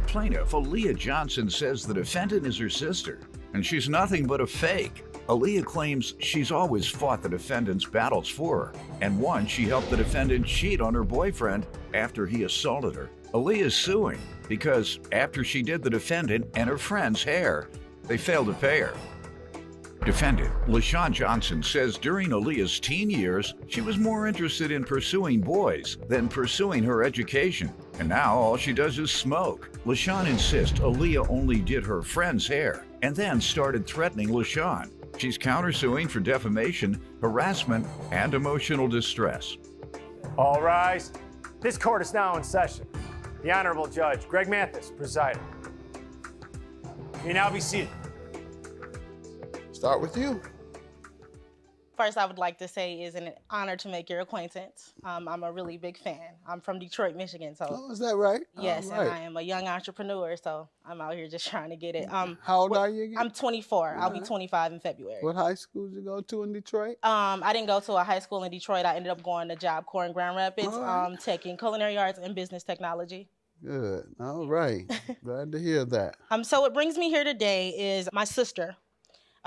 Plaintiff Aaliyah Johnson says the defendant is her sister, and she's nothing but a fake. Aaliyah claims she's always fought the defendant's battles for her, and once she helped the defendant cheat on her boyfriend after he assaulted her. Aaliyah is suing because after she did the defendant and her friend's hair, they failed to pay her. Defendant LaShawn Johnson says during Aaliyah's teen years, she was more interested in pursuing boys than pursuing her education, and now all she does is smoke. LaShawn insists Aaliyah only did her friend's hair and then started threatening LaShawn. She's countersuing for defamation, harassment, and emotional distress. All rise. This court is now in session. The Honorable Judge Greg Mathis presiding. You may now be seated. Start with you. First, I would like to say it's an honor to make your acquaintance. I'm a really big fan. I'm from Detroit, Michigan, so. Oh, is that right? Yes, right. and I am a young entrepreneur, so I'm out here just trying to get it. How old are you again? I'm 24. I'll be 25 in February. What high school did you go to in Detroit? I didn't go to a high school in Detroit. I ended up going to Job Corps in Grand Rapids, right. taking culinary arts and business technology. Good. All right. Glad to hear that. So what brings me here today is my sister.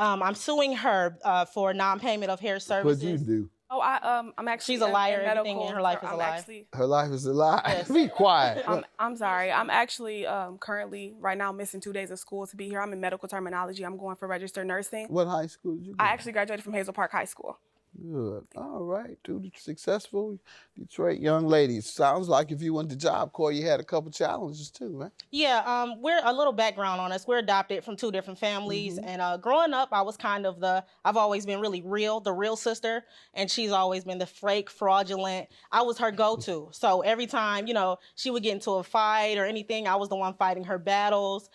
I'm suing her for non-payment of hair services. What'd you do? Oh, I'm actually. She's a liar. in Everything in her life is a lie. Her life is a lie. Yes. Be quiet. I'm sorry. I'm actually currently right now missing 2 days of school to be here. I'm in medical terminology. I'm going for registered nursing. What high school did you go? I actually graduated from Hazel Park High School. Good. All right. Two successful Detroit young ladies. Sounds like if you went to Job Corps, you had a couple challenges too, right? Yeah, we're a little background on us. We're adopted from 2 different families. And growing up, I was kind of I've always been really real, the real sister. And she's always been the fake, fraudulent. I was her go-to. So every time, she would get into a fight or anything, I was the one fighting her battles.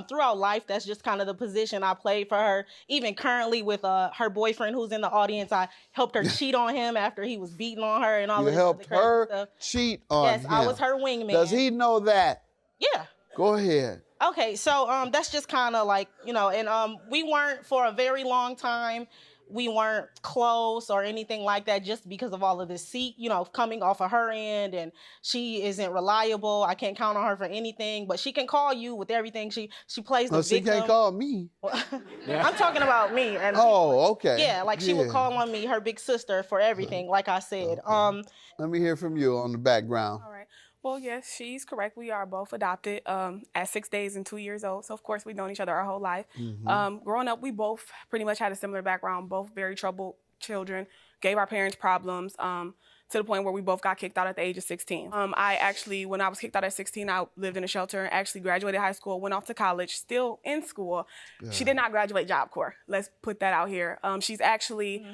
Throughout life, that's just kind of the position I played for her. Even currently with her boyfriend who's in the audience, I helped her cheat on him after he was beating on her and all this other crazy stuff. You helped her cheat on him? Yes, I was her wingman. Does he know that? Yeah. Go ahead. Okay, so that's just kind of like, and we weren't for a very long time. We weren't close or anything like that just because of all of this coming off of her end, and she isn't reliable. I can't count on her for anything, but she can call you with everything. She plays the victim. She can't call me. I'm talking about me. And okay. Yeah, she would call on me, her big sister, for everything, like I said. Okay. Let me hear from you on the background. All right. Well, yes, she's correct. We are both adopted at 6 days and 2 years old. So, of course, we've known each other our whole life. Growing up, we both pretty much had a similar background, both very troubled children, gave our parents problems to the point where we both got kicked out at the age of 16. I actually, when I was kicked out at 16, I lived in a shelter and actually graduated high school, went off to college, still in school. Yeah. She did not graduate Job Corps. Let's put that out here. She's actually,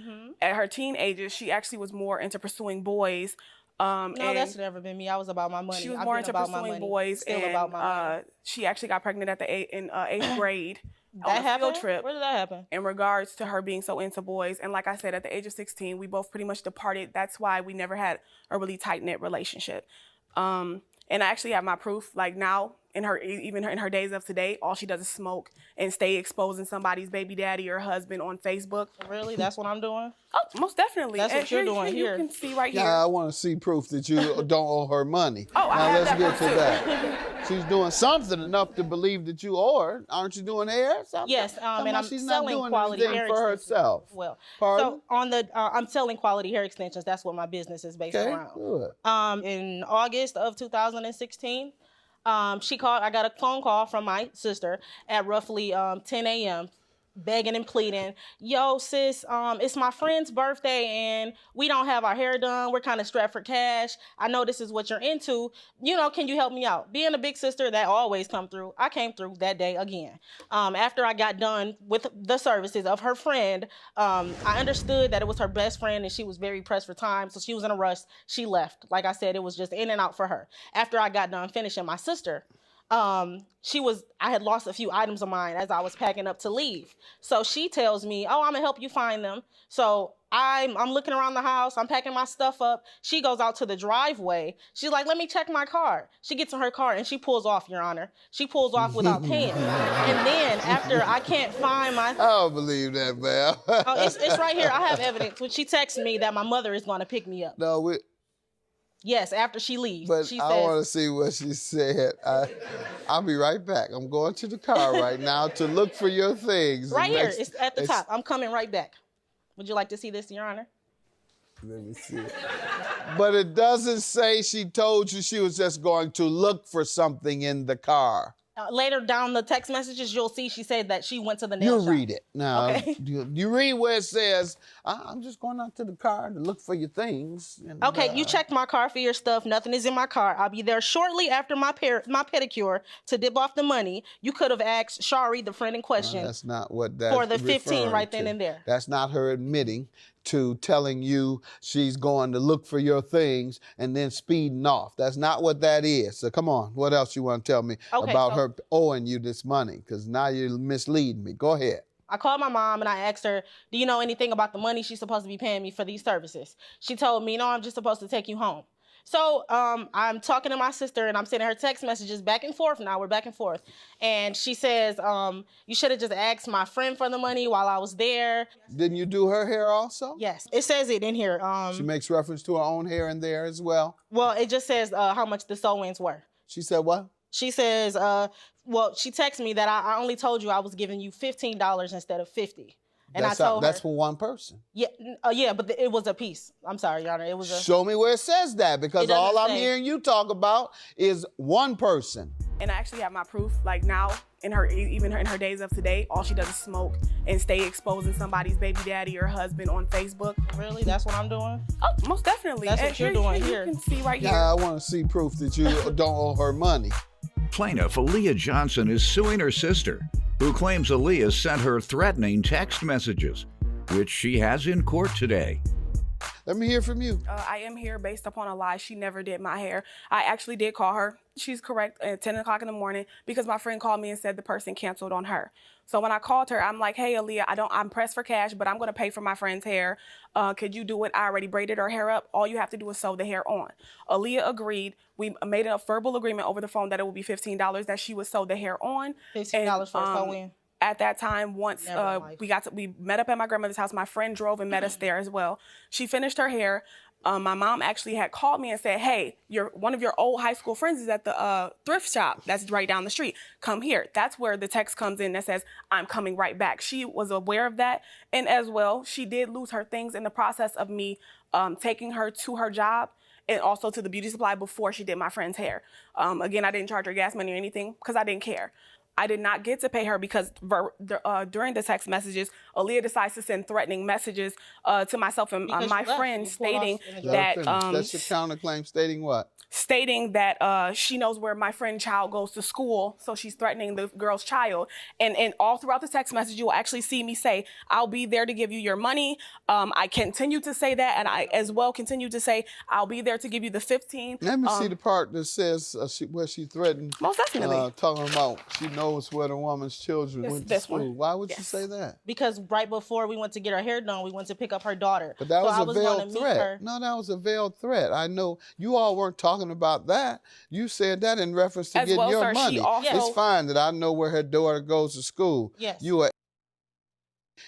at her teen ages, she actually was more into pursuing boys. No, that's never been me. I was about my money. She was more into pursuing boys, Still and about my money. she actually got pregnant at in 8th grade. That on a happened? field trip. Where did that happen? In regards to her being so into boys, and like I said, at the age of 16, we both pretty much departed. That's why we never had a really tight-knit relationship. And I actually have my proof. Like now, even in her days of today, all she does is smoke and stay exposing somebody's baby daddy or husband on Facebook. Really? That's what I'm doing? Oh, most definitely. That's what you're doing here. You can see right here. Yeah, I want to see proof that you don't owe her money. Oh, I have that let's get to proof that. She's doing something enough to believe that you owe her. Aren't you doing hair? Yes, and I'm she's selling not doing quality hair for extensions. herself. Well, pardon? So I'm selling quality hair extensions. That's what my business is based around. Good. In August of 2016, she called. I got a phone call from my sister at roughly 10 a.m. begging and pleading, yo, sis, it's my friend's birthday and we don't have our hair done. We're kind of strapped for cash. I know this is what you're into. Can you help me out? Being a big sister, that always come through. I came through that day again. After I got done with the services of her friend, I understood that it was her best friend and she was very pressed for time. So she was in a rush. She left. Like I said, it was just in and out for her. After I got done finishing my sister, I had lost a few items of mine as I was packing up to leave. So she tells me, oh, I'm gonna help you find them. So I'm looking around the house, I'm packing my stuff up. She goes out to the driveway. She's like, let me check my car. She gets in her car and she pulls off, Your Honor. She pulls off without paying. And then after I can't find my... I don't believe that, Val. Oh, it's right here. I have evidence. When she texts me that my mother is gonna pick me up. No, Yes, after she leaves. But She I says, want to see what she said. I'll be right back. I'm going to the car right now to look for your things. right here, it's at the top. I'm coming right back. Would you like to see this, Your Honor? Let me see it. But it doesn't say she told you she was just going to look for something in the car. Later down the text messages, you'll see she said that she went to the nail shop. You read it. Now, Okay. you read where it says, I'm just going out to the car to look for your things. And, Okay, you checked my car for your stuff. Nothing is in my car. I'll be there shortly after my pedicure to dip off the money. You could have asked Shari, the friend in question, that's not what that's for the 15 referring right then to. and there. That's not her admitting to telling you she's going to look for your things and then speeding off. That's not what that is. So come on, what else you want to tell me about her owing you this money? Because now you're misleading me. Go ahead. I called my mom and I asked her, do you know anything about the money she's supposed to be paying me for these services? She told me, no, I'm just supposed to take you home. So I'm talking to my sister and I'm sending her text messages back and forth now. We're back and forth. And she says, you should have just asked my friend for the money while I was there. Didn't you do her hair also? Yes, it says it in here. She makes reference to her own hair in there as well. Well, it just says how much the sew-ins were. She said what? She says, well, she texted me that I only told you I was giving you $15 instead of $50. And that's I told her. That's for one person. Yeah, yeah, but it was a piece. I'm sorry, Your Honor. It was a. Show me where it says that, because all I'm hearing you talk about is one person. And I actually have my proof. Like now, even in her days of today, all she does is smoke and stay exposing somebody's baby daddy or husband on Facebook. Really? That's what I'm doing? Oh, most definitely. That's what you're doing here. You can see right here. Yeah, I want to see proof that you don't owe her money. Plaintiff Aaliyah Johnson is suing her sister, who claims Aaliyah sent her threatening text messages, which she has in court today. Let me hear from you. I am here based upon a lie. She never did my hair. I actually did call her. She's correct at 10 o'clock in the morning because my friend called me and said the person canceled on her. So when I called her, I'm like, hey, Aaliyah, I'm pressed for cash, but I'm going to pay for my friend's hair. Could you do it? I already braided her hair up. All you have to do is sew the hair on. Aaliyah agreed. We made a verbal agreement over the phone that it would be $15 that she would sew the hair on. $15 for a sew-in. At that time, once we met up at my grandmother's house, my friend drove and met us there as well. She finished her hair. My mom actually had called me and said, hey, one of your old high school friends is at the thrift shop that's right down the street. Come here. That's where the text comes in that says, I'm coming right back. She was aware of that. And as well, she did lose her things in the process of me taking her to her job and also to the beauty supply before she did my friend's hair. Again, I didn't charge her gas money or anything because I didn't care. I did not get to pay her because during the text messages, Aaliyah decides to send threatening messages to myself and my friend stating that... That's your counterclaim stating what? Stating that she knows where my friend's child goes to school, so she's threatening the girl's child. And all throughout the text message, you will actually see me say, I'll be there to give you your money. I continue to say that, and I as well continue to say, I'll be there to give you the 15. Let me see the part that says where she threatened. Most definitely. Talking about she knows where the woman's children went to school. Why would you say that? Because right before we went to get her hair done, we went to pick up her daughter. But that was a veiled threat. No, that was a veiled threat. I know you all weren't talking about that. You said that in reference to getting your money. It's fine that I know where her daughter goes to school. Yes. You are,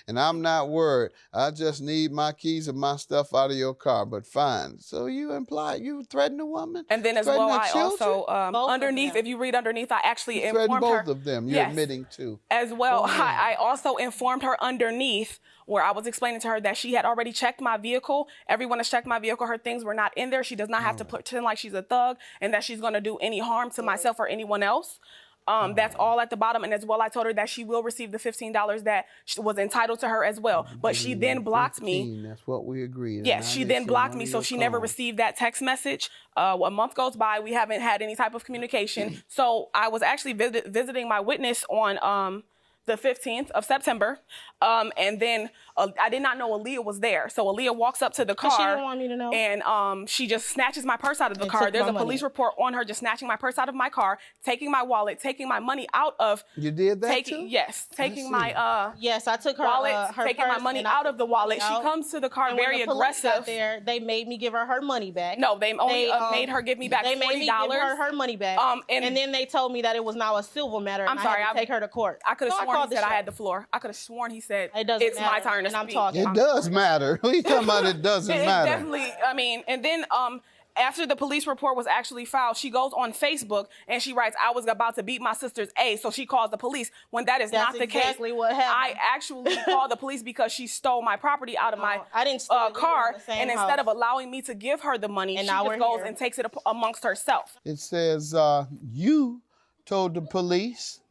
and I'm not worried. I just need my keys and my stuff out of your car, but fine. So you imply you threatened a woman? And then as well, I also, underneath, if you read underneath, I actually informed her. Both of them, you're admitting to. As well, I also informed her underneath where I was explaining to her that she had already checked my vehicle. Everyone has checked my vehicle. Her things were not in there. She does not have to pretend like she's a thug and that she's going to do any harm to myself or anyone else. That's all at the bottom. And as well, I told her that she will receive the $15 that was entitled to her as well. But she then blocked me. That's what we agreed. Yes, she then blocked me. So she never received that text message. A month goes by. We haven't had any type of communication. So I was actually visiting my witness on the 15th of September. And then I did not know Aaliyah was there. So Aaliyah walks up to the car. She didn't want me to know. And she just snatches my purse out of the car. There's a police report on her just snatching my purse out of my car, taking my wallet, taking my money out of. You did that too? Yes, taking my yes, I took her wallet, her taking my money out of the wallet. She comes to the car very aggressive. Got there, they made me give her money back. No, they only made her give me back $40. They made me give her money back. And then they told me that it was now a civil matter. I'm sorry, I had to take her to court. I could have sworn he said I had the floor. I could have sworn he said it's my turn to speak. It does matter. Who you talking about? It doesn't matter. Definitely. I mean, and then After the police report was actually filed, she goes on Facebook and she writes, I was about to beat my sister's A, so she calls the police, when that is not the case. That's exactly what happened. I actually called the police because she stole my property out of my I didn't steal it. car, The same and instead house. of allowing me to give her the money, And she now just we're goes here. and takes it amongst herself. It says you told the police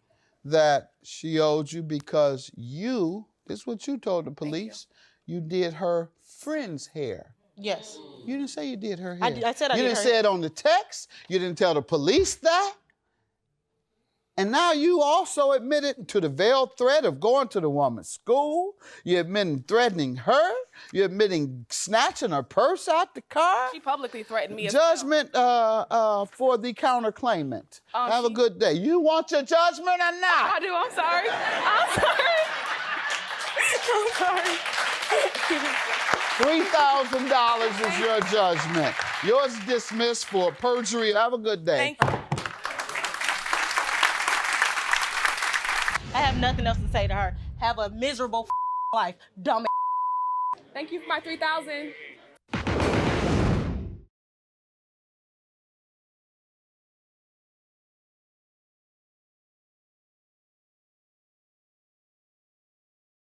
that she owed you because you, this is what you told the police, you did her friend's hair. Yes. You didn't say you did her hair. I said I you did didn't her say hair. it on the text. You didn't tell the police that. And now you also admitted to the veiled threat of going to the woman's school. You're admitting threatening her. You're admitting snatching her purse out the car. She publicly threatened me as well. Judgment for the counterclaimant. Have a she- good day. You want your judgment or not? I do, I'm sorry. I'm sorry. $3,000 is your judgment. Yours dismissed for perjury. Have a good day. Thank you. I have nothing else to say to her. Have a miserable life, dumb. Thank you for my $3,000.